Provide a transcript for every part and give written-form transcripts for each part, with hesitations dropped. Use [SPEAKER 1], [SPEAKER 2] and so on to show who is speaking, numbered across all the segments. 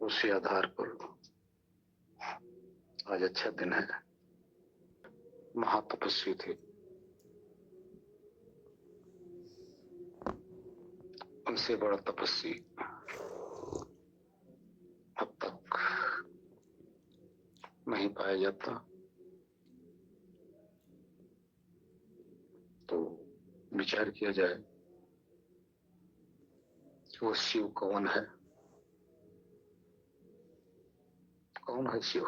[SPEAKER 1] उसी आधार पर आज अच्छा दिन है। महातपस्वी थे, उनसे बड़ा तपस्वी अब तक नहीं पाया जाता। तो विचार किया जाए कि वो शिव कौन है। कौन है शिव?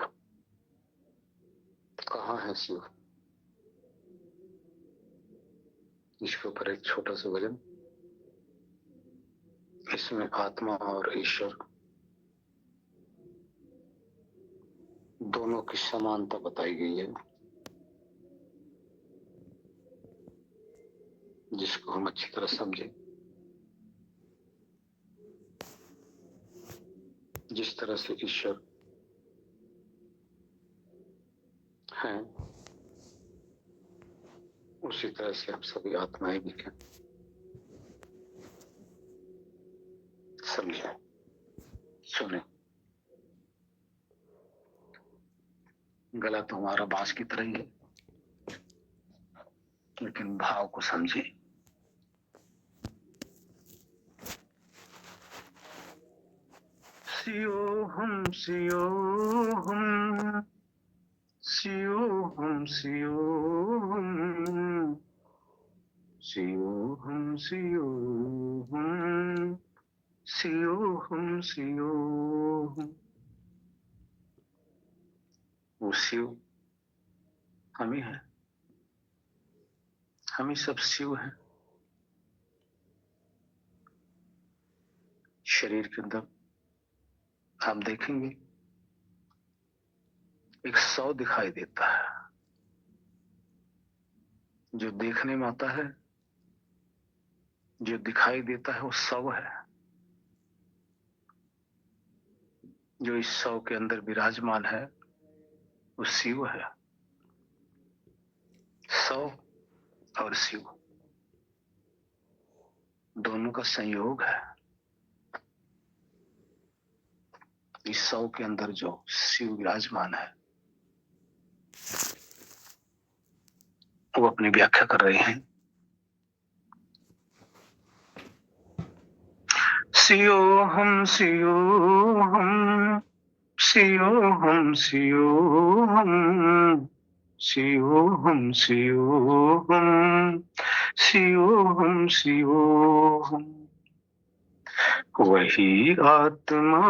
[SPEAKER 1] कहाँ है शिव? इसके ऊपर एक छोटा सा वजन। इसमें आत्मा और ईश्वर दोनों की समानता बताई गई है, जिसको हम अच्छी तरह समझें। जिस तरह से ईश्वर हैं, उसी तरह से हम सभी आत्माएं भी हैं। समझे, सुने। गला तो हमारा बांस की तरह ही है, लेकिन भाव को समझे। शिवोहम शिवोहम शिवोहम शिवोहम शिवोहम शिवोहम शिवोहम शिवोहम। वो शिव हम ही है, हम ही सब शिव हैं। शरीर के अंदर आप देखेंगे एक 100 दिखाई देता है। जो देखने में आता है, जो दिखाई देता है, वो 100 है। जो इस 100 के अंदर विराजमान है, वो शिव है। 100 और शिव दोनों का संयोग है। इस 100 के अंदर जो शिव विराजमान है, वो अपनी व्याख्या कर रहे हैं। शिवोहम शिवोहम शिवोहम शिवोहम शिवोहम शिवोहम शिवोहम शिवोहम। वही आत्मा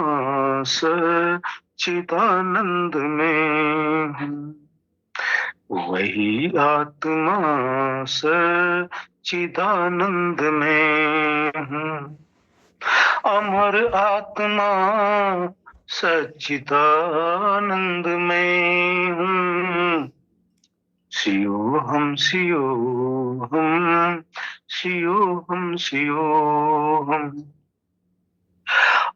[SPEAKER 1] सच्चिदानंद में है। वही आत्मा सच्चिदानंद में है। अमर आत्मा सच्चिदानंद में हूँ। शिवोहम शिवोहम शिवोहम शिवोहम।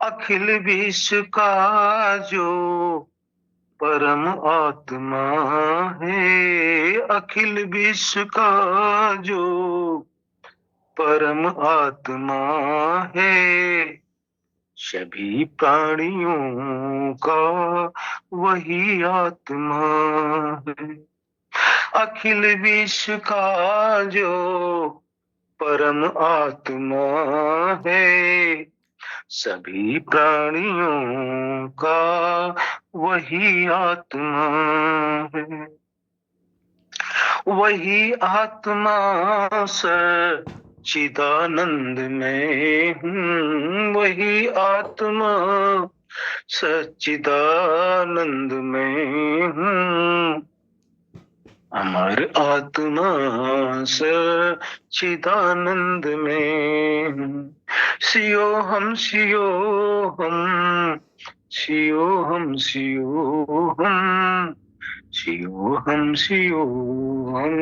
[SPEAKER 1] अखिल विश्व का जो परम आत्मा है, अखिल विश्व का जो परम आत्मा है, सभी प्राणियों का वही आत्मा है। अखिल विश्व का जो परम आत्मा है, सभी प्राणियों का वही आत्मा है। वही आत्मा सच्चिदानंद में हूँ। वही आत्मा सच्चिदानंद में हूँ। अमर आत्मा सच्चिदानंद में हूँ। शिवोहम शिवोहम शिवोहम शिवोहम शिवोहम शिवोहम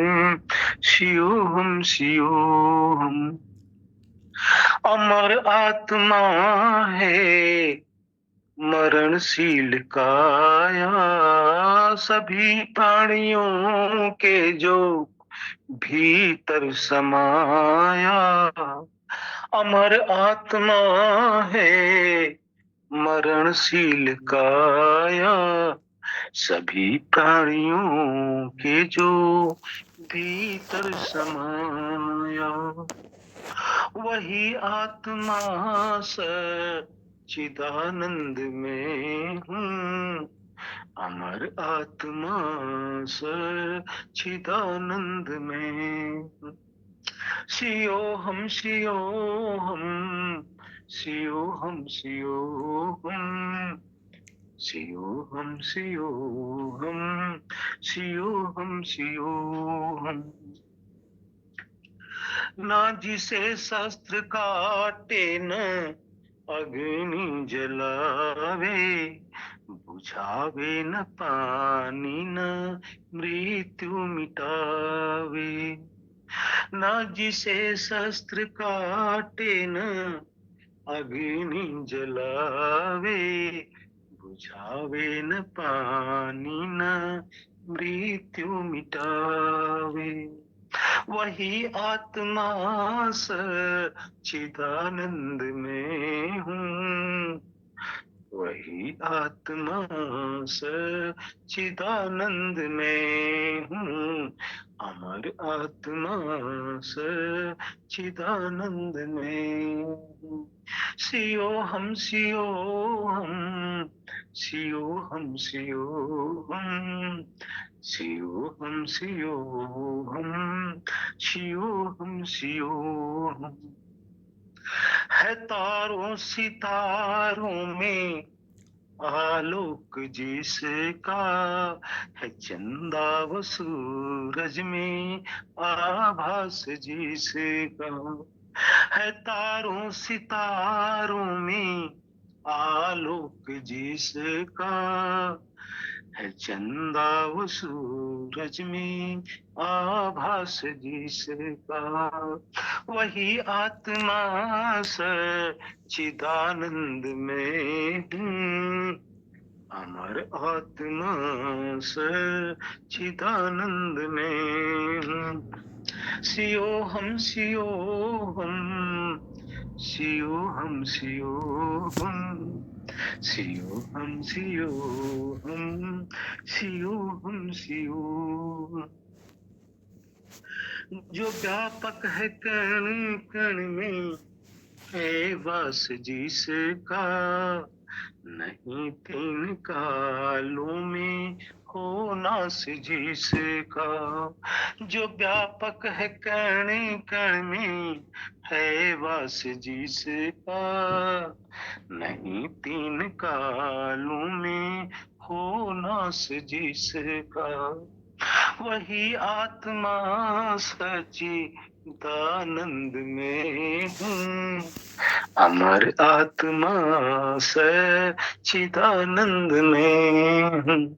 [SPEAKER 1] शिवोहम शिवोहम। अमर आत्मा है मरणशील काया, सभी प्राणियों के जो भीतर समाया। अमर आत्मा है मरणशील काया सभी प्राणियों के जो भीतर समाया, वही आत्मा सच्चिदानंद में हूँ, अमर आत्मा सच्चिदानंद में। शियो हम शियो हम शियो हम शियो हम शियो हम शियो हम शियो हम शियो हम। ना जिसे शस्त्र काटे न अग्नि जलावे, बुझावे न पानी न मृत्यु मिटावे। ना जिसे शस्त्र काटे न अग्नि जलावे, बुझावे न पानी न मृत्यु मिटावे, वही आत्मा सच्चिदानंद में हूँ, वही आत्मा सच्चिदानंद में हूँ, अमर आत्मा सच्चिदानंद में हूँ। शियो हम शियो हम शियो हम शियो हम शियो हम शियो हम शियो हम शियो हम। है तारों सितारों में आलोक जिसका, है चंदा व सूरज में आभास जिसका। है तारों सितारों में आलोक जिसका, है चंदा व सूरज में आभास जिसका, वही आत्मा सच्चिदानंद में हूँ, अमर आत्मा सच्चिदानंद में हूँ। शियो हम शियो हम शियो हम शियो हम शियो हम शियो हम शियो हम शियो। जो व्यापक है कण कण में है वास जिसका, नहीं तीन कालों में हो नाश जिसका। जो व्यापक है कण कण में है वास जिसका, नहीं तीन कालों में हो नाश जिसका, वही आत्मा सच्चिदानंद में हूँ, अमर आत्मा सच्चिदानंद में हूँ।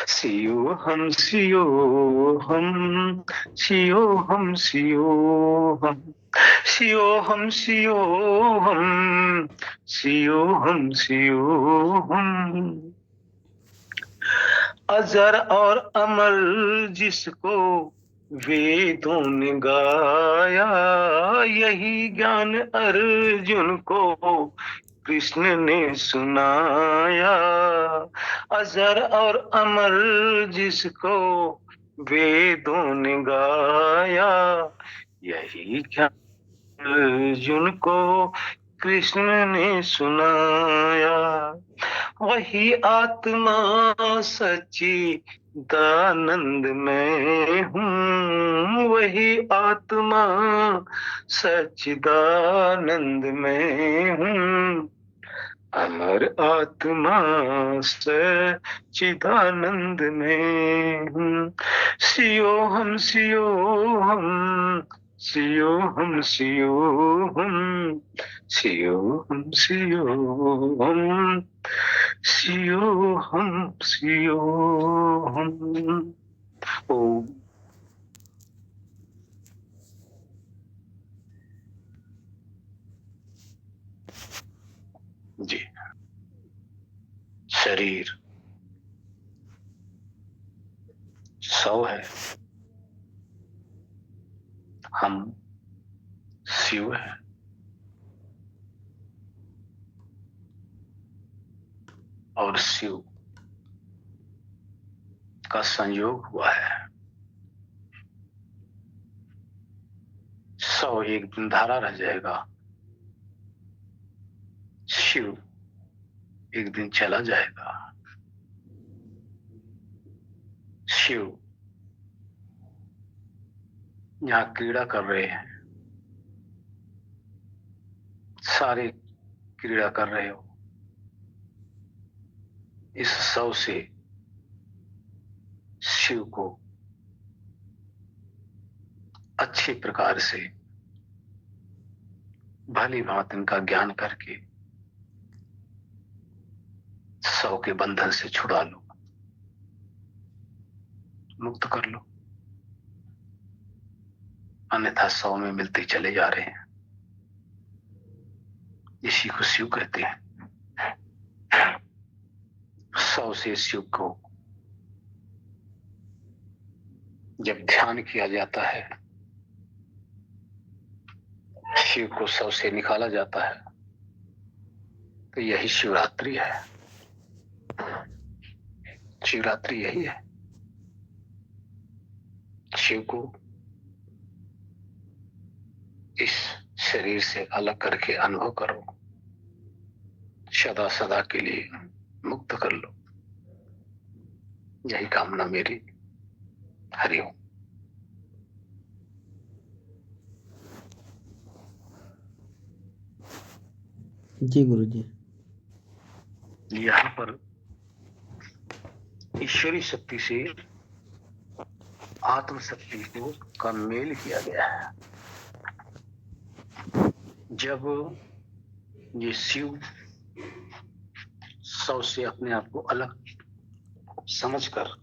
[SPEAKER 1] शियो हम शियो हम शियो हम शियो हम शियो हम शियो हम शियो हम शियो हम। अजर और अमर जिसको वेदों ने गाया, यही ज्ञान अर्जुन को कृष्ण ने सुनाया। अजर और अमर जिसको वेदों ने गाया, यही ज्ञान अर्जुन को कृष्ण ने सुनाया, वही आत्मा सच्चिदानंद में हूँ, वही आत्मा सच्चिदानंद में हूँ, अमर आत्मा सच्चिदानंद में हूँ। शियो हम शियो हम शियो हम शियो हम शियो हम शियो हम शियो हम शियो हम। ओम। जी। शरीर 100 है, हम शिव है। और शिव का संयोग हुआ है। 100 एक दिन धारा रह जाएगा, शिव एक दिन चला जाएगा। शिव यहां क्रीड़ा कर रहे हैं, सारे क्रीड़ा कर रहे हो। इस 100 से शिव को अच्छी प्रकार से भली भांति इनका ज्ञान करके 100 के बंधन से छुड़ा लो, मुक्त कर लो, अन्यथा 100 में मिलते चले जा रहे हैं। इसी को शिव कहते हैं। 100 से शिव को जब ध्यान किया जाता है, शिव को 100 से निकाला जाता है, तो यही शिवरात्रि है। शिवरात्रि यही है। शिव को इस शरीर से अलग करके अनुभव करो, सदा सदा के लिए मुक्त कर लो। यही कामना मेरी। हरिओम।
[SPEAKER 2] जी गुरु जी।
[SPEAKER 1] यहाँ पर ईश्वरी शक्ति से आत्म शक्ति को का मेल किया गया है। जब ये शिव 100 से अपने आप को अलग समझकर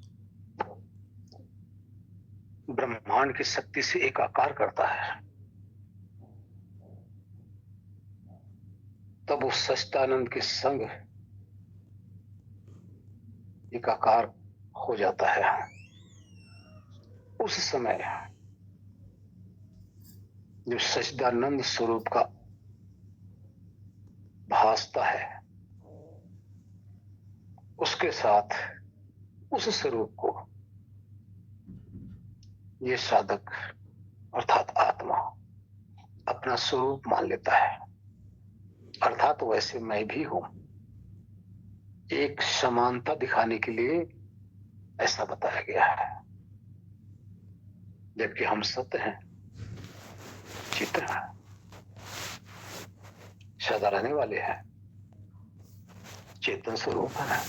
[SPEAKER 1] ब्रह्मांड की शक्ति से एकाकार करता है, तब वो सच्चिदानंद के संग एकाकार हो जाता है। उस समय जो सच्चिदानंद स्वरूप का भासता है, उसके साथ उस स्वरूप को ये साधक अर्थात आत्मा अपना स्वरूप मान लेता है। अर्थात वैसे मैं भी हूं। एक समानता दिखाने के लिए ऐसा बताया गया है, जबकि हम सत्य हैं, चित्त हैं, सदा रहने वाले हैं, चेतन स्वरूप है।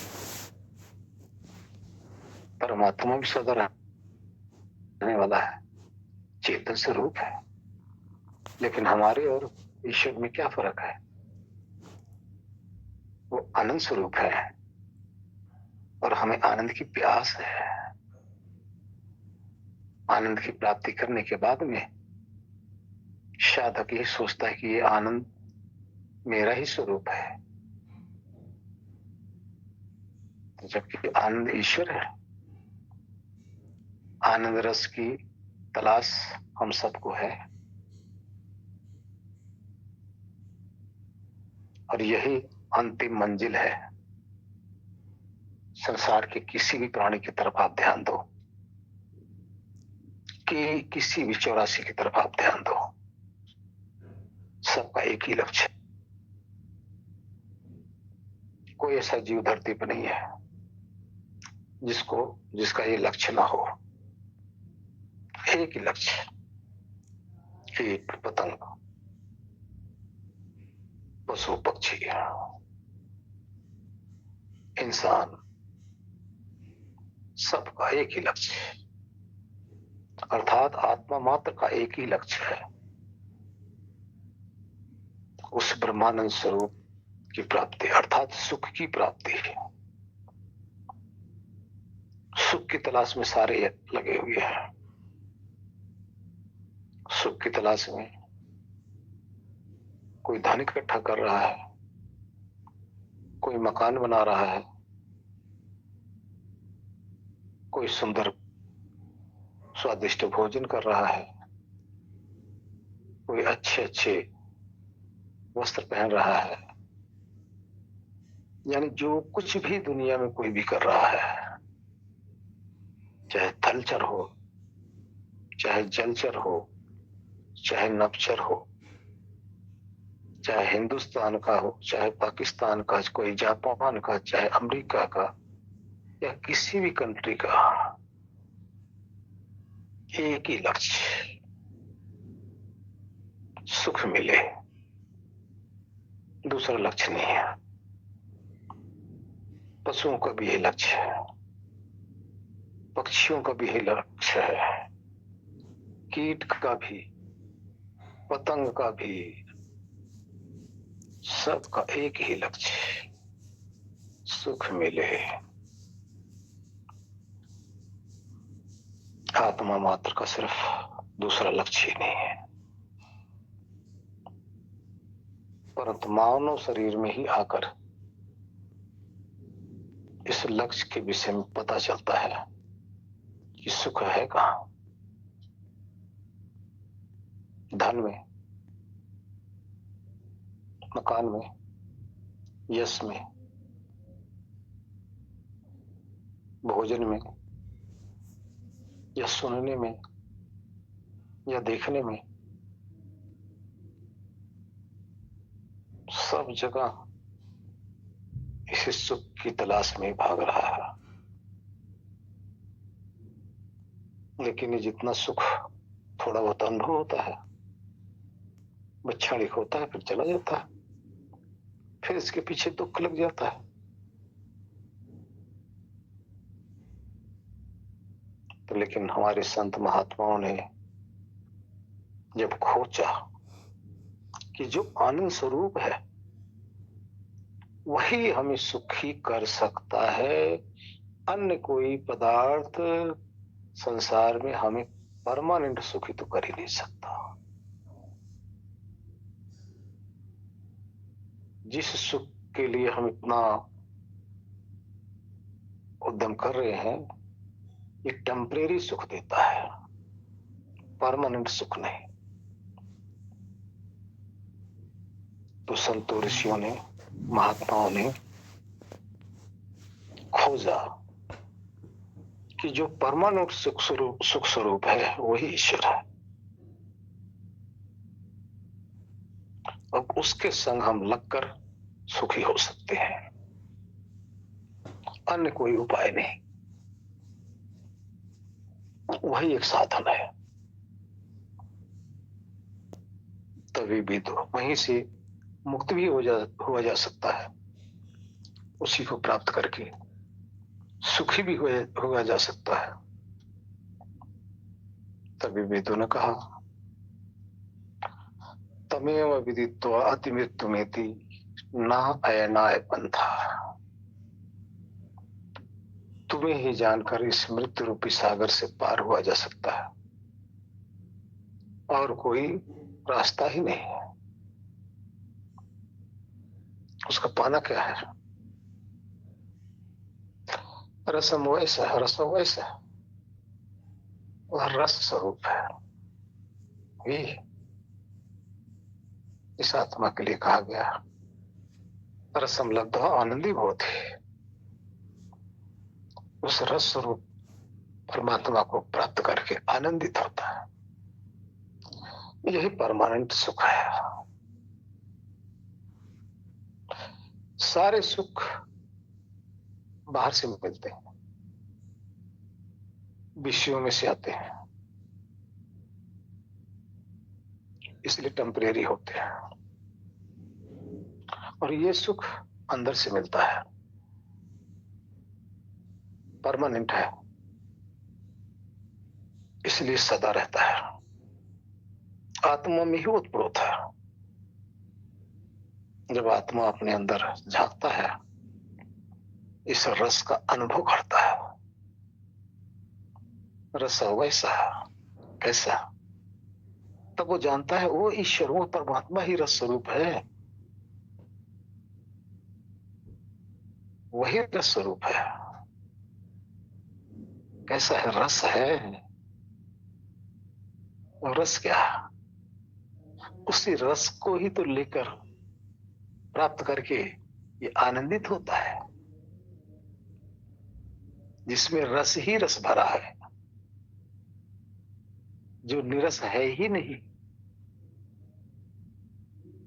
[SPEAKER 1] परमात्मा भी सदा रहने वाला है, चेतन स्वरूप है। लेकिन हमारे और ईश्वर में क्या फर्क है? वो आनंद स्वरूप है और हमें आनंद की प्यास है। आनंद की प्राप्ति करने के बाद में साधक ये सोचता है कि ये आनंद मेरा ही स्वरूप है, तो जबकि आनंद ईश्वर है। आनंद रस की तलाश हम सबको है, और यही अंतिम मंजिल है। संसार के किसी भी प्राणी की तरफ आप ध्यान दो, कि किसी भी 84 की तरफ आप ध्यान दो, सबका एक ही लक्ष्य। कोई ऐसा जीव धरती पर नहीं है जिसका ये लक्ष्य ना हो। एक ही लक्ष्य, कीट पतंग पशु पक्षी इंसान, सबका एक ही लक्ष्य, अर्थात आत्मा मात्र का एक ही लक्ष्य है, उस ब्रह्मानंद स्वरूप की प्राप्ति, अर्थात सुख की प्राप्ति। सुख की तलाश में सारे लगे हुए हैं। सुख की तलाश में कोई धन इकट्ठा कर रहा है, कोई मकान बना रहा है, कोई सुंदर स्वादिष्ट भोजन कर रहा है, कोई अच्छे अच्छे वस्त्र पहन रहा है, यानी जो कुछ भी दुनिया में कोई भी कर रहा है, चाहे थलचर हो, चाहे जलचर हो, चाहे नभचर हो, चाहे हिंदुस्तान का हो, चाहे पाकिस्तान का, कोई जापान का, चाहे अमेरिका का, या किसी भी कंट्री का, एक ही लक्ष्य, सुख मिले। दूसरा लक्ष्य नहीं है। पशुओं का भी यही लक्ष्य है, पक्षियों का भी यही लक्ष्य है, कीट का भी, पतंग का भी, सबका एक ही लक्ष्य, सुख मिले। आत्मा मात्र का सिर्फ दूसरा लक्ष्य ही नहीं है, परंतु मानव शरीर में ही आकर इस लक्ष्य के विषय में पता चलता है कि सुख है कहां। धन में, मकान में, यश में, भोजन में, या सुनने में, या देखने में, सब जगह इसी सुख की तलाश में भाग रहा है। लेकिन ये जितना सुख थोड़ा बहुत अनुभव होता है, क्षणिक होता है, फिर चला जाता है, फिर इसके पीछे दुख लग जाता है। तो लेकिन हमारे संत महात्माओं ने जब खोजा कि जो आनंद स्वरूप है वही हमें सुखी कर सकता है, अन्य कोई पदार्थ संसार में हमें परमानेंट सुखी तो कर ही नहीं सकता। जिस सुख के लिए हम इतना उद्यम कर रहे हैं, ये टेम्परेरी सुख देता है, परमानेंट सुख नहीं। तो संतों ऋषियों ने, महात्माओं ने खोजा कि जो परमानेंट सुख स्वरूप है वही ईश्वर है। अब उसके संग हम लगकर सुखी हो सकते हैं, अन्य कोई उपाय नहीं। वही एक साधन है। तभी भी तो वहीं से मुक्त भी हुआ जा सकता है, उसी को प्राप्त करके सुखी भी हुआ जा सकता है। तभी वेदों ने कहा, तमेव विदित्वा अति मृत्युमेति ना अयनाय पंथा। तुम्हें ही जानकर इस मृत्यु रूपी सागर से पार हुआ जा सकता है, और कोई रास्ता ही नहीं है। उसका पाना क्या है? रसम वैसा है, रसम वैसा है, वह रस स्वरूप है। ये इस आत्मा के लिए कहा गया, रसम लब्ध आनंदी भवति। उस रस स्वरूप परमात्मा को प्राप्त करके आनंदित होता है। यही परमानेंट सुख है। सारे सुख बाहर से मिलते हैं, विषयों में से आते हैं, इसलिए टेम्परेरी होते हैं। और ये सुख अंदर से मिलता है, परमानेंट है, इसलिए सदा रहता है, आत्मा में ही उत्प्रोत है। जब आत्मा अपने अंदर झांकता है, इस रस का अनुभव करता है। रस वैसा कैसा, तब वो जानता है वो ईश्वर, वो परमात्मा ही रस स्वरूप है, वही रस स्वरूप है। कैसा है? रस है। और रस क्या है? उसी रस को ही तो लेकर प्राप्त करके ये आनंदित होता है, जिसमें रस ही रस भरा है, जो निरस है ही नहीं,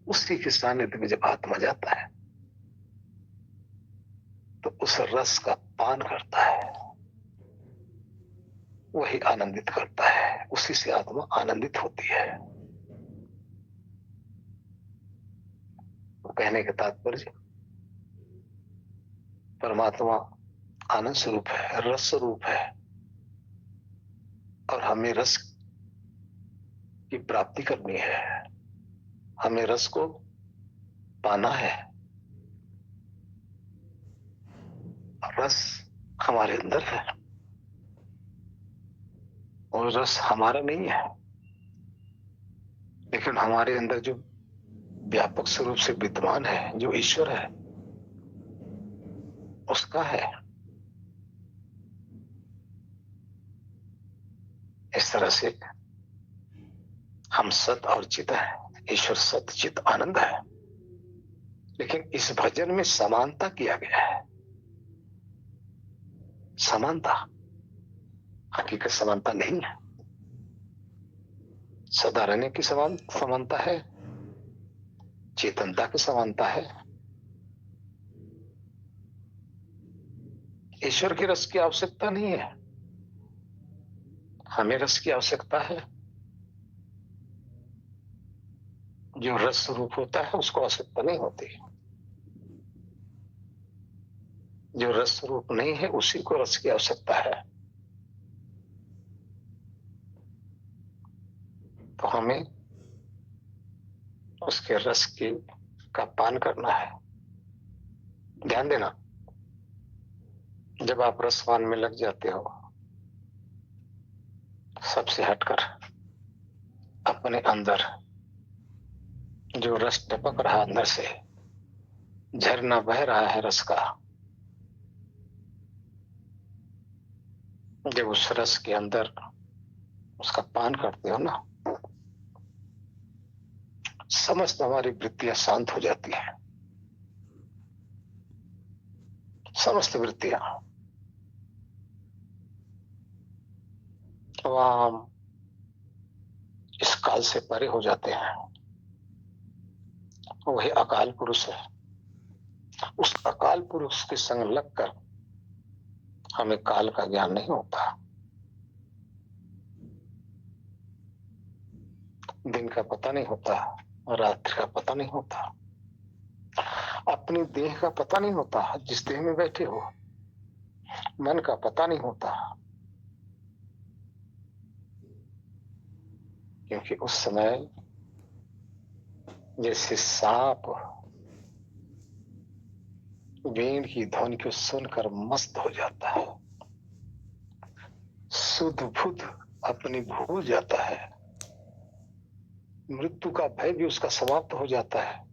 [SPEAKER 1] उसी के सानिध्य में जब आत्मा जाता है तो उस रस का पान करता है, वही आनंदित करता है, उसी से आत्मा आनंदित होती है। तो कहने का तात्पर्य, परमात्मा आनंद स्वरूप है, रस स्वरूप है, और हमें रस की प्राप्ति करनी है, हमें रस को पाना है। रस हमारे अंदर है और रस हमारा नहीं है, लेकिन हमारे अंदर जो व्यापक स्वरूप से विद्यमान है, जो ईश्वर है, उसका है। इस तरह से हम सत और चित है, ईश्वर सत चित आनंद है, लेकिन इस भजन में समानता किया गया है। समानता, हकीकत समानता नहीं है। सदा रहने की समानता है, चेतनता की समानता है। ईश्वर के रस की आवश्यकता नहीं है, हमें रस की आवश्यकता है। जो रस स्वरूप होता है उसको आवश्यकता नहीं होती, जो रस स्वरूप नहीं है उसी को रस की आवश्यकता है। तो हमें उसके रस की का पान करना है। ध्यान देना, जब आप रसपान में लग जाते हो, सबसे हटकर अपने अंदर जो रस टपक रहा, अंदर से झरना बह रहा है रस का, जब उस रस के अंदर उसका पान करते हो ना, समस्त हमारी वृत्तियां शांत हो जाती हैं। समस्त वृत्तियां, वहां इस काल से परे हो जाते हैं। वही अकाल पुरुष है। उस अकाल पुरुष के संग लगकर हमें काल का ज्ञान नहीं होता। दिन का पता नहीं होता, रात्रि का पता नहीं होता, अपनी देह का पता नहीं होता, जिस देह में बैठे हो, मन का पता नहीं होता, क्योंकि उस समय जैसे सांप वीण की ध्वनि को सुनकर मस्त हो जाता है, सुध बुध अपनी भूल जाता है, मृत्यु का भय भी उसका समाप्त हो जाता है,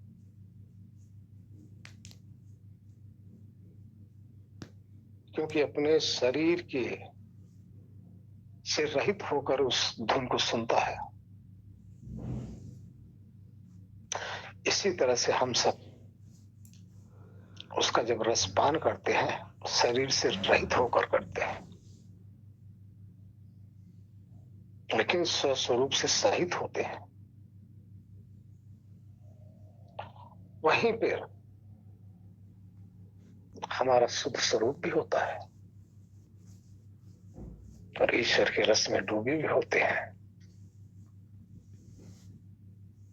[SPEAKER 1] क्योंकि अपने शरीर के से रहित होकर उस धुन को सुनता है। इसी तरह से हम सब उसका जब रसपान करते हैं, शरीर से रहित होकर करते हैं, लेकिन स्वस्वरूप से सहित होते हैं। वहीं पर हमारा शुद्ध स्वरूप भी होता है और ईश्वर के रस में डूबे भी होते हैं।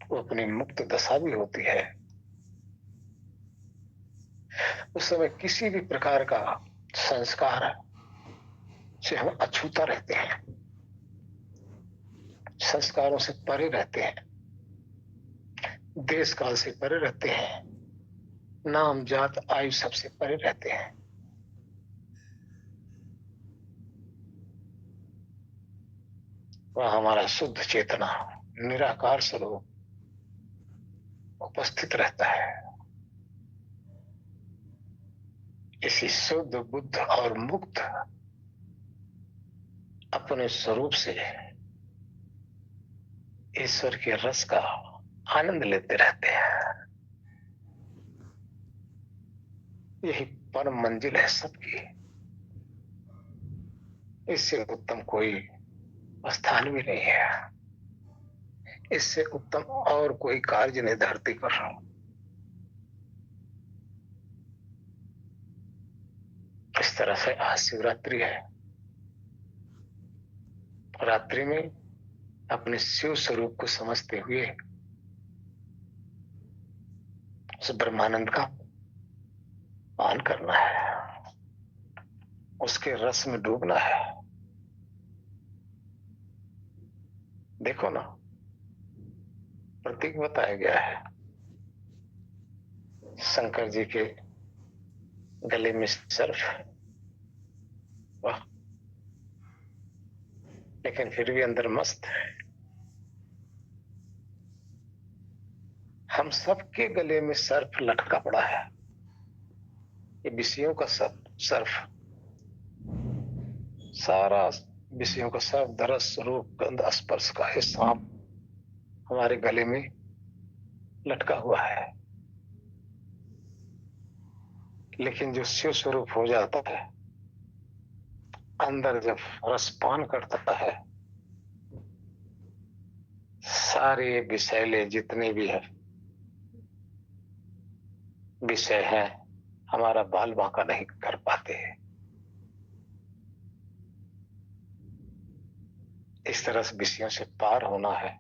[SPEAKER 1] वो अपनी मुक्त दशा भी होती है। उस समय किसी भी प्रकार का संस्कार से हम अछूता रहते हैं, संस्कारों से परे रहते हैं, देश काल से परे रहते हैं, नाम जात आयु सबसे परे रहते हैं। वह हमारा शुद्ध चेतना निराकार स्वरूप उपस्थित रहता है। इसी शुद्ध बुद्ध और मुक्त अपने स्वरूप से ईश्वर के रस का आनंद लेते रहते हैं। यही परम मंजिल है सबकी। इससे उत्तम कोई स्थान भी नहीं है, इससे उत्तम और कोई कार्य नहीं धरती पर। इस तरह से आज शिवरात्रि है। रात्रि में अपने शिव स्वरूप को समझते हुए उस ब्रह्मानंद का पान करना है, उसके रस में डूबना है। देखो ना, प्रतीक बताया गया है, शंकर जी के गले में सर्फ, वाह, लेकिन फिर भी अंदर मस्त है। हम सबके गले में सर्फ लटका पड़ा है, ये विषयों का सर्फ, सारा विषयों का सर्फ, रस रूप गंध स्पर्श का ये सांप हमारे गले में लटका हुआ है। लेकिन जो शिव स्वरूप हो जाता है, अंदर जब रसपान करता है, सारे विषैले जितने भी है विषय हैं, हमारा बाल बांका नहीं कर पाते। इस तरह से विषयों से पार होना है,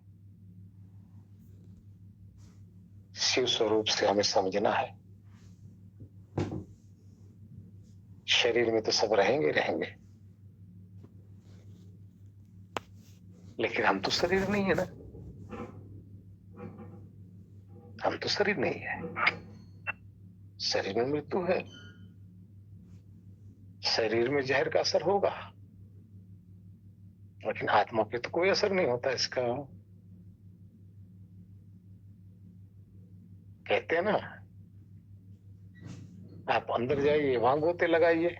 [SPEAKER 1] शिव स्वरूप से हमें समझना है। शरीर में तो सब रहेंगे रहेंगे, लेकिन हम तो शरीर नहीं है ना, हम तो शरीर नहीं है। शरीर में मृत्यु है, शरीर में जहर का असर होगा, लेकिन आत्मा पे तो कोई असर नहीं होता इसका। कहते हैं ना, आप अंदर जाइए, वहां गोते लगाइए,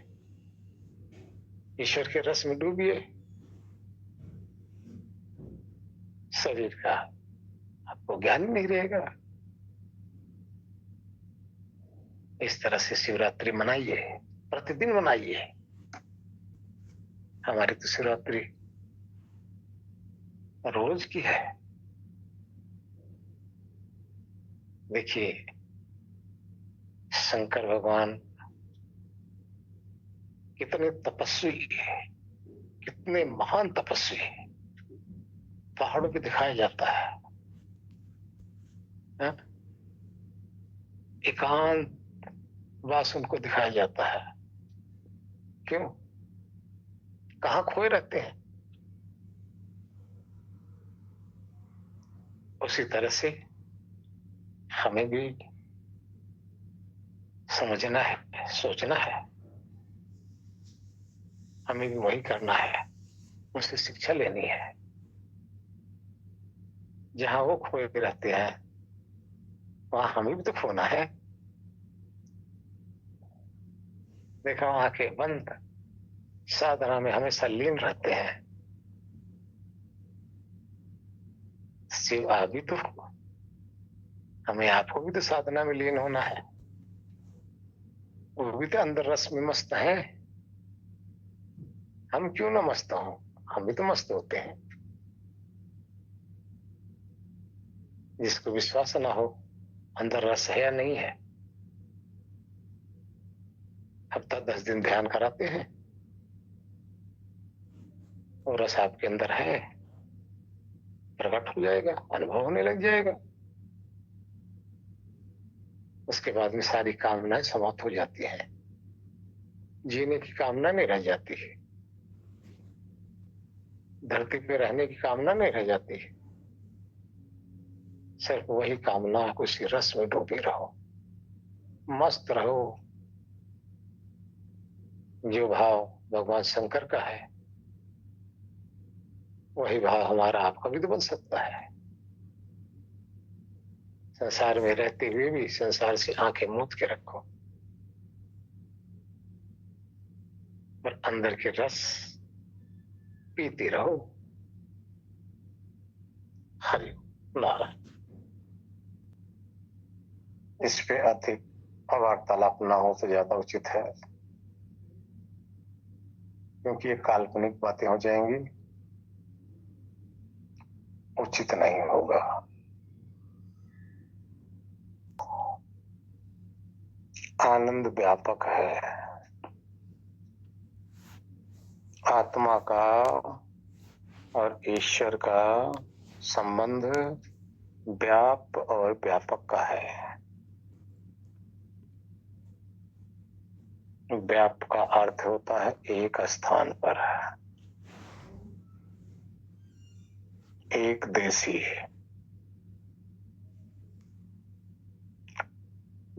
[SPEAKER 1] ईश्वर के रस में डूबिए, शरीर का आपको ज्ञान नहीं रहेगा। इस तरह से शिवरात्रि मनाइए, प्रतिदिन मनाइए। हमारी तो शिवरात्रि रोज की है। देखिए, शंकर भगवान कितने तपस्वी, कितने महान तपस्वी पहाड़ों पे दिखाया जाता है, हा? एकांत वास उनको दिखाया जाता है। क्यों? कहां खोए रहते हैं। उसी तरह से हमें भी समझना है, सोचना है, हमें भी वही करना है, उनसे शिक्षा लेनी है। जहां वो खोए रहते हैं, वहां हमें भी तो खोना है। देखो, आंखें बंद साधना में हमेशा लीन रहते हैं, शिव आ भी तो, हमें आपको भी तो साधना में लीन होना है। वो भी तो अंदर रस में मस्त है, हम क्यों ना मस्त हो, हम भी तो मस्त होते हैं। जिसको विश्वास ना हो अंदर रस है या नहीं है, हफ्ता 10 दिन ध्यान कराते हैं, वो रस आपके अंदर है, प्रकट हो जाएगा, अनुभव होने लग जाएगा। उसके बाद में सारी कामनाएं समाप्त हो जाती हैं, जीने की कामना नहीं रह जाती है, धरती पे रहने की कामना नहीं रह जाती है। सिर्फ वही कामना, उसी रस में डूबे रहो, मस्त रहो। जो भाव भगवान शंकर का है, वही भाव हमारा आपका भी तो बन सकता है। संसार में रहते हुए भी संसार से आंखें मूंद के रखो, और अंदर के रस पीते रहो। हरि नारायण। इस पे अधिक वार्तालाप ना हो तो ज्यादा उचित है, क्योंकि ये काल्पनिक बातें हो जाएंगी, उचित नहीं होगा। आनंद व्यापक है। आत्मा का और ईश्वर का संबंध व्याप और व्यापक का है। व्याप का अर्थ होता है एक स्थान पर, एक देशी।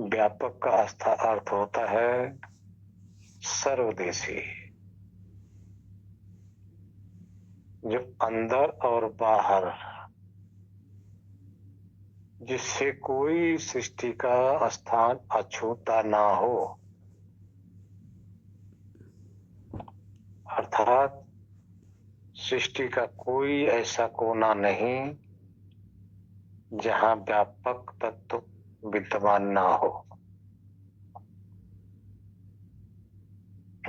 [SPEAKER 1] व्यापक का अर्थ होता है सर्वदेशी, जो अंदर और बाहर, जिससे कोई सृष्टि का स्थान अछूता ना हो, अर्थात सृष्टि का कोई ऐसा कोना नहीं जहां व्यापक तत्व विद्यमान ना हो।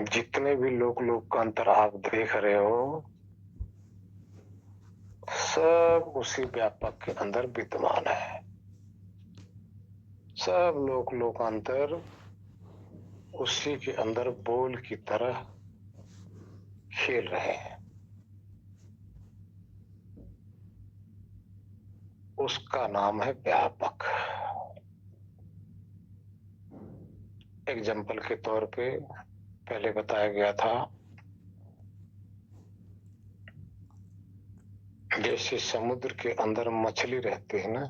[SPEAKER 1] जितने भी लोक अंतर आप देख रहे हो, सब उसी व्यापक के अंदर विद्यमान है। सब लोकांतर उसी के अंदर बोल की तरह खेल रहे हैं। उसका नाम है व्यापक। एग्जाम्पल के तौर पे पहले बताया गया था, जैसे समुद्र के अंदर मछली रहती है ना,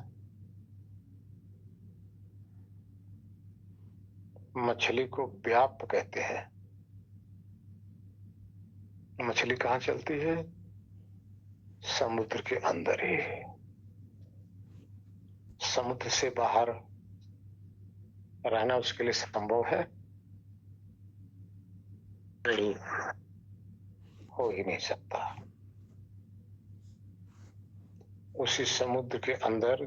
[SPEAKER 1] मछली को व्याप कहते हैं। मछली कहाँ चलती है? समुद्र के अंदर ही। समुद्र से बाहर रहना उसके लिए संभव है? नहीं, हो ही नहीं सकता। उसी समुद्र के अंदर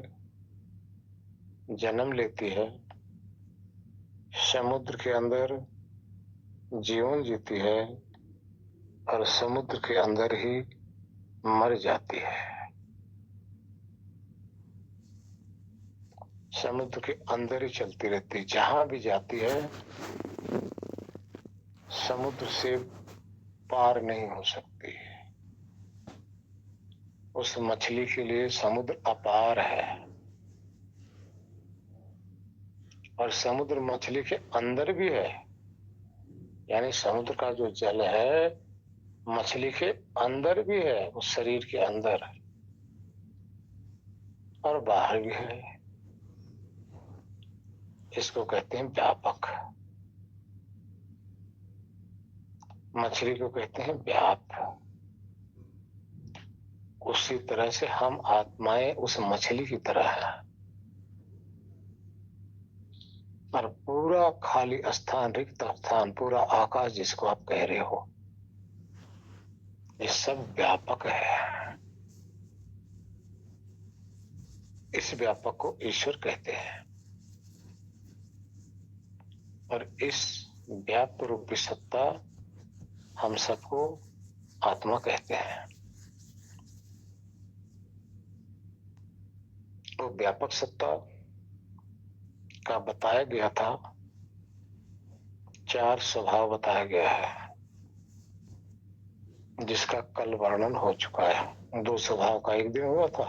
[SPEAKER 1] जन्म लेती है, समुद्र के अंदर जीवन जीती है और समुद्र के अंदर ही मर जाती है। समुद्र के अंदर ही चलती रहती है, जहां भी जाती है समुद्र से पार नहीं हो सकती। उस मछली के लिए समुद्र अपार है, और समुद्र मछली के अंदर भी है। यानी समुद्र का जो जल है मछली के अंदर भी है, उस शरीर के अंदर, और बाहर भी है। इसको कहते हैं व्यापक। मछली को कहते हैं व्याप। उसी तरह से हम आत्माएं उस मछली की तरह है, और पूरा खाली स्थान, रिक्त स्थान, पूरा आकाश जिसको आप कह रहे हो, ये सब व्यापक है। इस व्यापक को ईश्वर कहते हैं, और इस व्याप्त रूपी सत्ता हम सबको आत्मा कहते हैं। तो व्यापक सत्ता का बताया गया था, 4 स्वभाव बताया गया है, जिसका कल वर्णन हो चुका है। 2 स्वभाव का एक दिन हुआ था,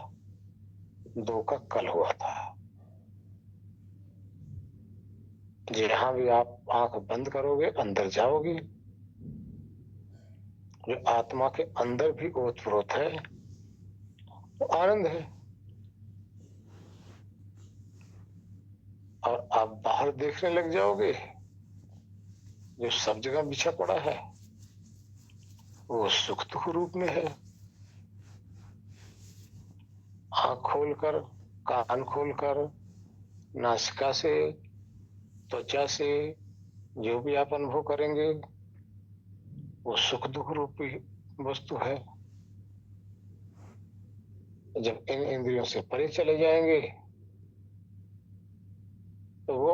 [SPEAKER 1] 2 का कल हुआ था। जहां भी आप आंख बंद करोगे अंदर जाओगे, जो आत्मा के अंदर भी ओतप्रोत है वो आनंद है, और आप बाहर देखने लग जाओगे जो सब जगह बिछा पड़ा है वो सुख दुख रूप में है। आंख खोलकर, कान खोलकर, नासिका से, त्वचा से जो भी आप अनुभव करेंगे वो सुख दुख रूपी वस्तु है। जब इन इंद्रियों से परे चले जाएंगे तो वो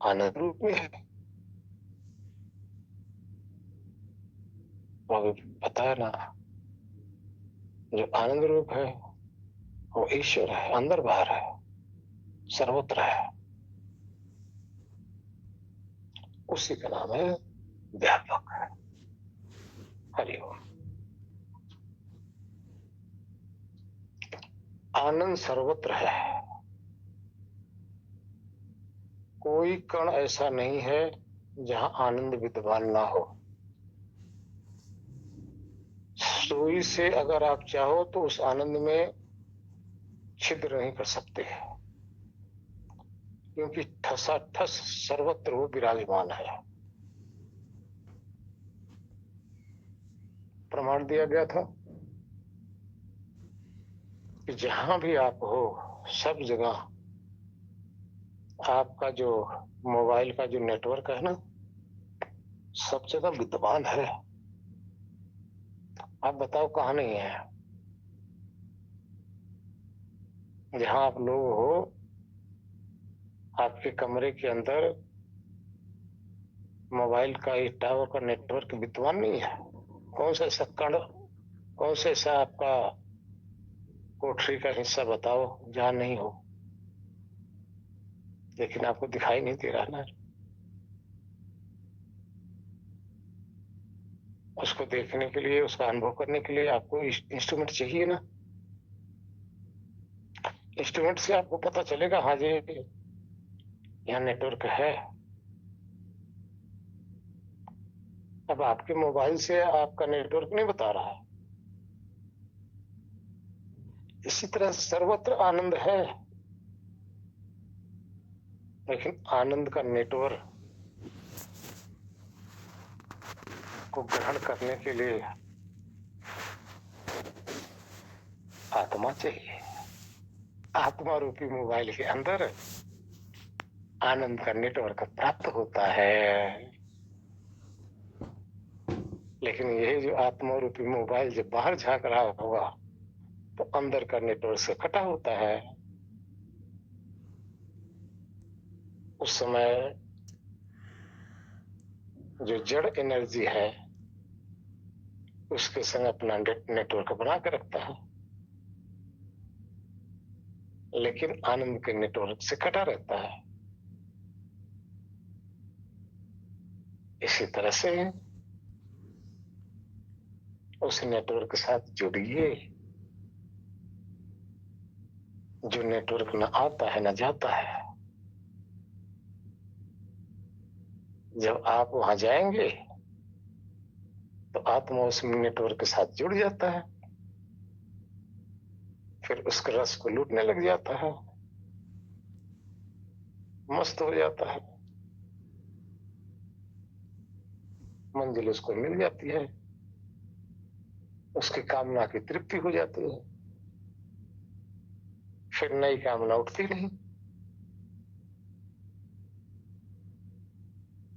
[SPEAKER 1] आनंद रूप में है। वो अभी पता है ना, जो आनंद रूप है वो ईश्वर है, अंदर बाहर है, सर्वत्र है। उसी का नाम है व्यापक। हरिओम। आनंद सर्वत्र है। कोई कण ऐसा नहीं है जहां आनंद विद्यमान ना हो। सुई से अगर आप चाहो तो उस आनंद में छिद्र नहीं कर सकते, क्योंकि ठसाठस सर्वत्र वो विराजमान है। प्रमाण दिया गया था कि जहां भी आप हो, सब जगह आपका जो मोबाइल का जो नेटवर्क है ना, सब जगह विद्यमान है। आप बताओ कहाँ नहीं है? जहां आप लोग हो, आपके कमरे के अंदर मोबाइल का टावर का नेटवर्क विद्यमान नहीं है। कौन सा ऐसा कण, कौन सा ऐसा आपका कोठरी का हिस्सा बताओ जहां नहीं हो? लेकिन आपको दिखाई नहीं दे रहा ना। उसको देखने के लिए, उसका अनुभव करने के लिए आपको इंस्ट्रूमेंट चाहिए ना। इंस्ट्रूमेंट से आपको पता चलेगा, हाँ जी यहाँ नेटवर्क है। अब आपके मोबाइल से आपका नेटवर्क नहीं बता रहा है। इसी तरह सर्वत्र आनंद है, लेकिन आनंद का नेटवर्क को ग्रहण करने के लिए आत्मा चाहिए। आत्मा रूपी मोबाइल के अंदर आनंद का नेटवर्क प्राप्त होता है। लेकिन यही जो आत्मा रूपी मोबाइल जब बाहर झांक रहा होगा तो अंदर का नेटवर्क से कटा होता है। उस समय जो जड़ एनर्जी है उसके संग अपना नेटवर्क बना के रखता है, लेकिन आनंद के नेटवर्क से कटा रहता है। इसी तरह से उस नेटवर्क के साथ जुड़िए जो नेटवर्क न आता है न जाता है। जब आप वहां जाएंगे तो आत्मा उस नेटवर्क के साथ जुड़ जाता है, फिर उसके रस को लूटने लग जाता है, मस्त हो जाता है, मंजिल उसको मिल जाती है, उसकी कामना की तृप्ति हो जाती है, फिर नई कामना उठती नहीं।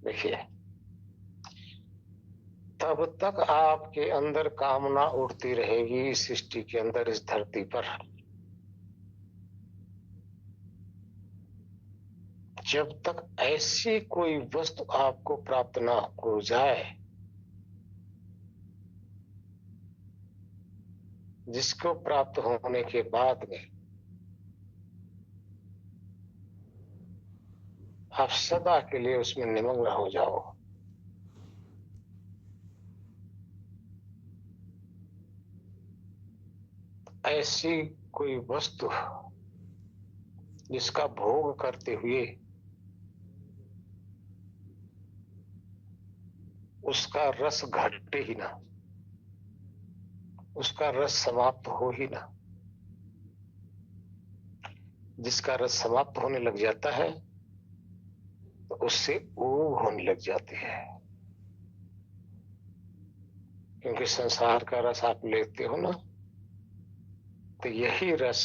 [SPEAKER 1] देखिए, तब तक आपके अंदर कामना उठती रहेगी इस सृष्टि के अंदर, इस धरती पर, जब तक ऐसी कोई वस्तु आपको प्राप्त ना हो जाए जिसको प्राप्त होने के बाद में आप सदा के लिए उसमें निमग्न हो जाओ। ऐसी कोई वस्तु जिसका भोग करते हुए उसका रस घटे ही ना, उसका रस समाप्त हो ही ना। जिसका रस समाप्त होने लग जाता है तो उससे ऊब होने लग जाती है, क्योंकि संसार का रस आप लेते हो ना, तो यही रस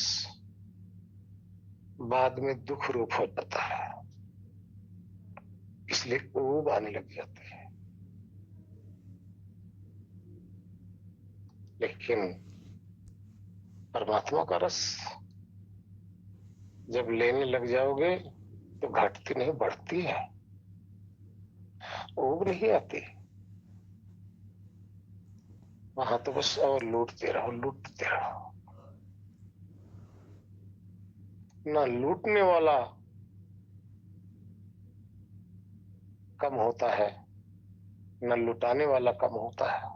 [SPEAKER 1] बाद में दुख रूप हो जाता है, इसलिए ऊब आने लग जाती है। लेकिन परमात्मा का रस जब लेने लग जाओगे तो घटती नहीं, बढ़ती है, ऊब नहीं आती। वहां तो बस और लूटते रहो, लूटते रहो। ना लूटने वाला कम होता है, न लुटाने वाला कम होता है।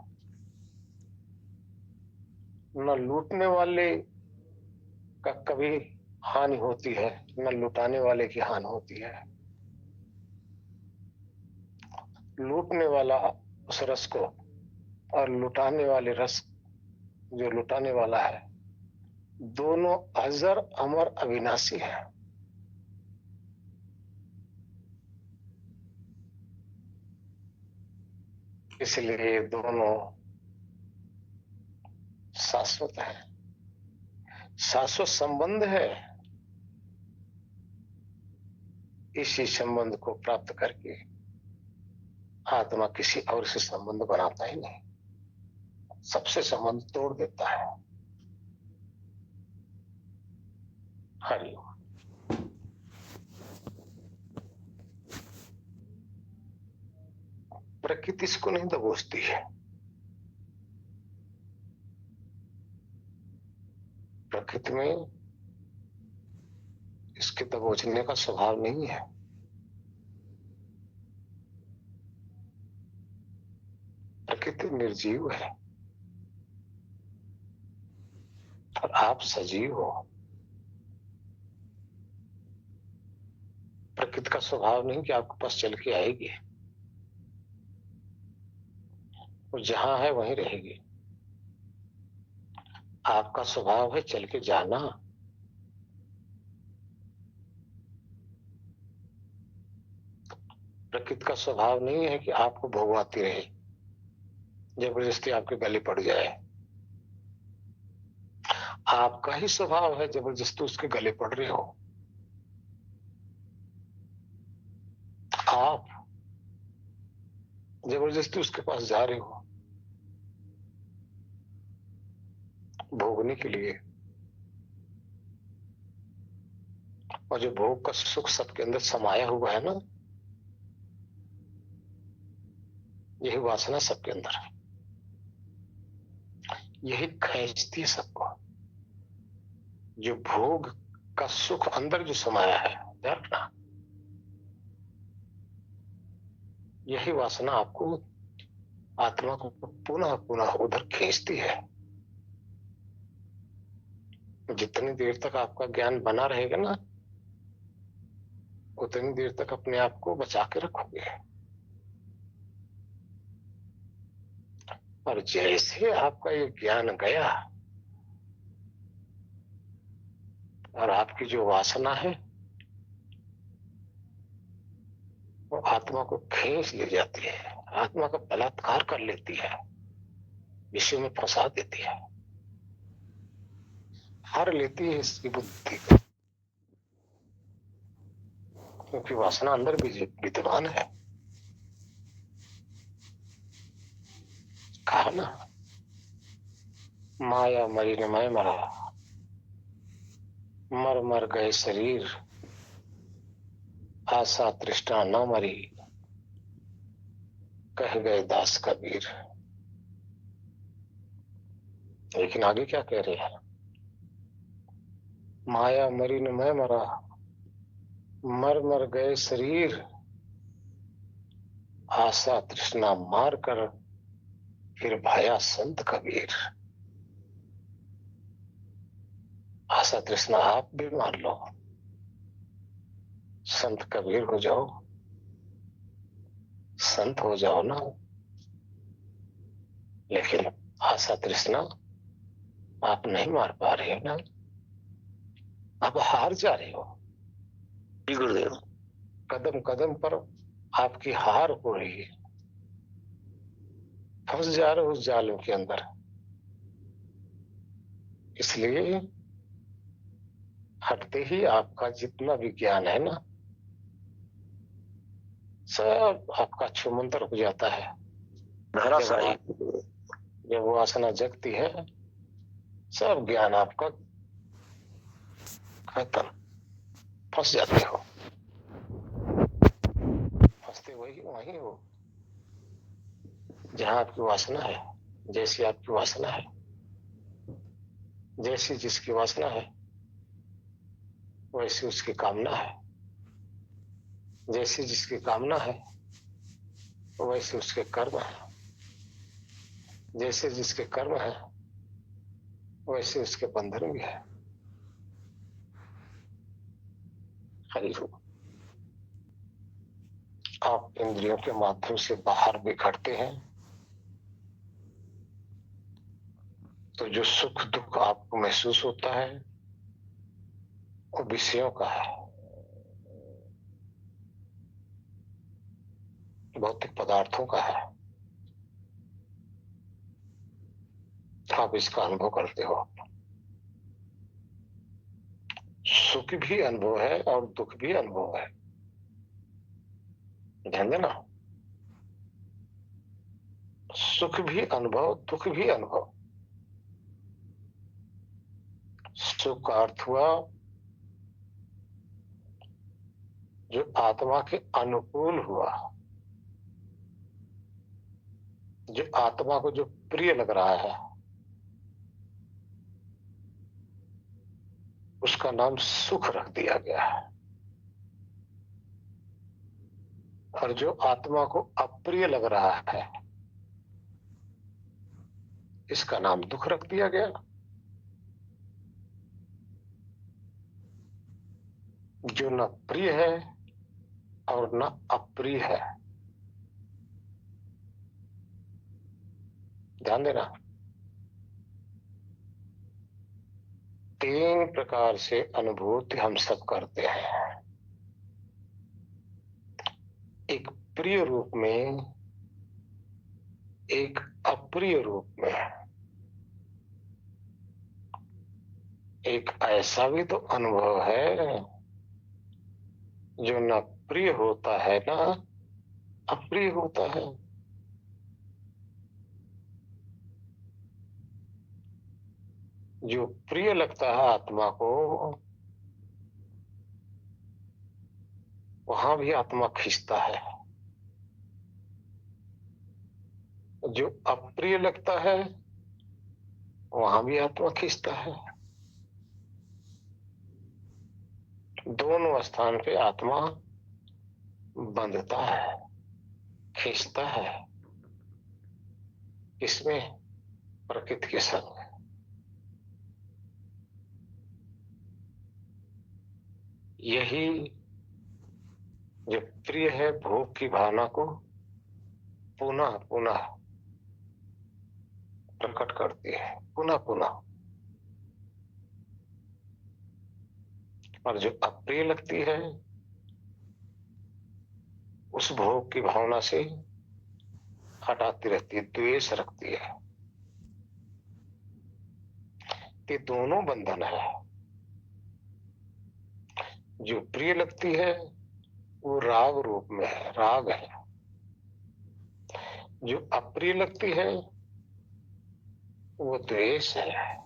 [SPEAKER 1] न लूटने वाले का कभी हानि होती है, न लुटाने वाले की हानि होती है। लूटने वाला उस रस को और लुटाने वाले रस, जो लुटाने वाला है, दोनों अजर अमर अविनाशी है। इसलिए दोनों शाश्वत है, शाश्वत संबंध है। इसी संबंध को प्राप्त करके आत्मा किसी और से संबंध बनाता ही नहीं, सबसे संबंध तोड़ देता है। हरिओम। प्रकृति इसको नहीं दबोचती है। प्रकृति में इसके दबोचने का स्वभाव नहीं है। प्रकृति निर्जीव है और आप सजीव हो। प्रकृति का स्वभाव नहीं कि आपके पास चल के आएगी, वो जहां है वहीं रहेगी। आपका स्वभाव है चल के जाना। प्रकृति का स्वभाव नहीं है कि आपको भोगवाती रहे, जबरदस्ती आपके गले पड़ जाए। आपका ही स्वभाव है जबरदस्ती उसके गले पड़ रहे हो। आप जबरदस्ती उसके पास जा रहे हो भोगने के लिए, और जो भोग का सुख सबके अंदर समाया हुआ है ना, यही वासना सबके अंदर है, यही खींचती है सबको। जो भोग का सुख अंदर जो समाया है, रखना, यही वासना आपको, आत्मा को पुनः पुनः उधर खींचती है। जितनी देर तक आपका ज्ञान बना रहेगा ना, उतनी देर तक अपने आप को बचा के रखोगे। और जैसे आपका ये ज्ञान गया और आपकी जो वासना है वो आत्मा को खींच ले जाती है, आत्मा का बलात्कार कर लेती है, विषय में फंसा देती है, हर लेती है इसकी बुद्धि को, क्योंकि वासना अंदर भी विद्यमान है। कहा ना, माया मरी न मैं मरा, मर मर गए शरीर, आशा तृष्णा न मरी, कह गए दास कबीर। लेकिन आगे क्या कह रहे हैं? माया मरी न मैं मरा, मर मर गए शरीर, आशा तृष्णा मार कर फिर भाया संत कबीर। आशा तृष्णा आप भी मार लो, संत कबीर हो जाओ, संत हो जाओ ना। लेकिन आशा तृष्णा आप नहीं मार पा रहे हो ना, आप हार जा रहे हो। गुरुदेव, कदम कदम पर आपकी हार हो रही है, फंस जा रहे हो उस जाल के अंदर। इसलिए हटते ही आपका जितना भी ज्ञान है ना, सब आपका छूमंतर हो जाता है। जब वो वासना जगती है, सब ज्ञान आपका खत्म, फंस जाते हो। वही वही हो जहां आपकी वासना है। जैसी आपकी वासना है, जैसी जिसकी वासना है, वैसी उसकी कामना है। जैसी जिसकी कामना है, वैसे उसके कर्म है। जैसे जिसके कर्म है, वैसे उसके बंधन भी है। हरि हो। आप इंद्रियों के माध्यम से बाहर बिखरते हैं तो जो सुख दुख आपको महसूस होता है वो विषयों का है, भौतिक पदार्थों का है। आप इसका अनुभव करते हो। सुख भी अनुभव है और दुख भी अनुभव है। ध्यान देना, सुख भी अनुभव, दुख भी अनुभव। सुख का अर्थ हुआ जो आत्मा के अनुकूल हुआ, जो आत्मा को जो प्रिय लग रहा है, उसका नाम सुख रख दिया गया है। और जो आत्मा को अप्रिय लग रहा है, इसका नाम दुख रख दिया गया। जो न प्रिय है और न अप्रिय है, ध्यान देना, तीन प्रकार से अनुभूति हम सब करते हैं। एक प्रिय रूप में, एक अप्रिय रूप में। एक ऐसा भी तो अनुभव है जो न प्रिय होता है ना अप्रिय होता है। जो प्रिय लगता है आत्मा को, वहां भी आत्मा खींचता है। जो अप्रिय लगता है, वहां भी आत्मा खींचता है। दोनों स्थान पे आत्मा बंधता है, खींचता है। इसमें प्रकृति के संग। यही जो प्रिय है भोग की भावना को पुनः पुनः प्रकट करती है, पुनः पुनः। और जो अप्रिय लगती है, उस भोग की भावना से हटाती रहती है, द्वेष रखती है। ये दोनों बंधन है। जो प्रिय लगती है वो राग रूप में है, राग है। जो अप्रिय लगती है वो द्वेष है।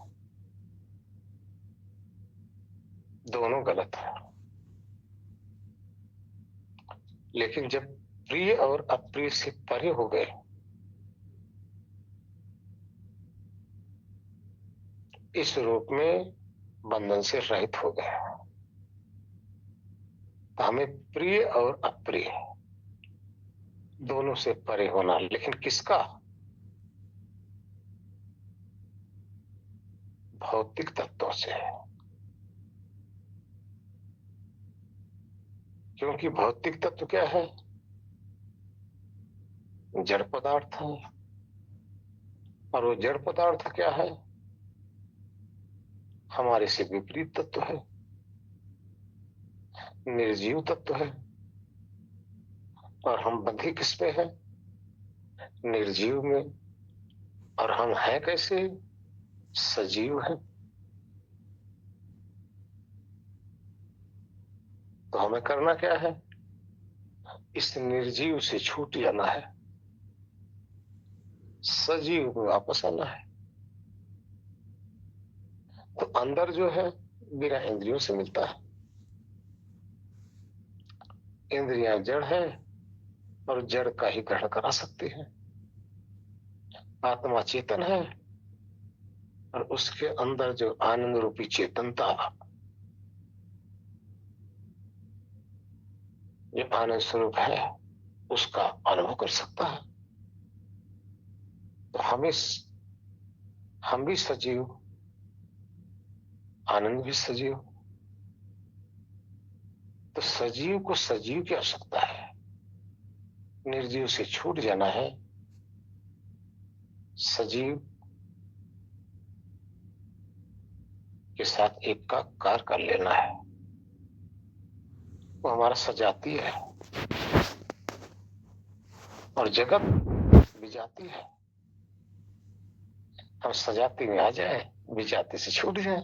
[SPEAKER 1] दोनों गलत है। लेकिन जब प्रिय और अप्रिय से परे हो गए, इस रूप में बंधन से रहित हो गए, तो हमें प्रिय और अप्रिय दोनों से परे होना। लेकिन किसका? भौतिक तत्वों से। क्योंकि भौतिक तत्व क्या है? जड़ पदार्थ है। और वो जड़ पदार्थ क्या है? हमारे से विपरीत तत्व है, निर्जीव तत्व है। और हम बंधे किस में है? निर्जीव में। और हम हैं कैसे? सजीव है। तो हमें करना क्या है? इस निर्जीव से छूट जाना है, सजीव में वापस आना है। तो अंदर जो है बिना इंद्रियों से मिलता है। इंद्रियां जड़ है, और जड़ का ही ग्रहण करा सकती है। आत्मा चेतन है और उसके अंदर जो आनंद रूपी चेतनता, जो आनंद स्वरूप है, उसका अनुभव कर सकता है। तो हम भी सजीव, आनंद भी सजीव। तो सजीव को सजीव की आवश्यकता है, निर्जीव से छूट जाना है, सजीव के साथ एकाकार कर लेना है। वो हमारा सजाती है और जगत विजाती है। हम सजाती में आ जाए, विजाती से छूट जाए।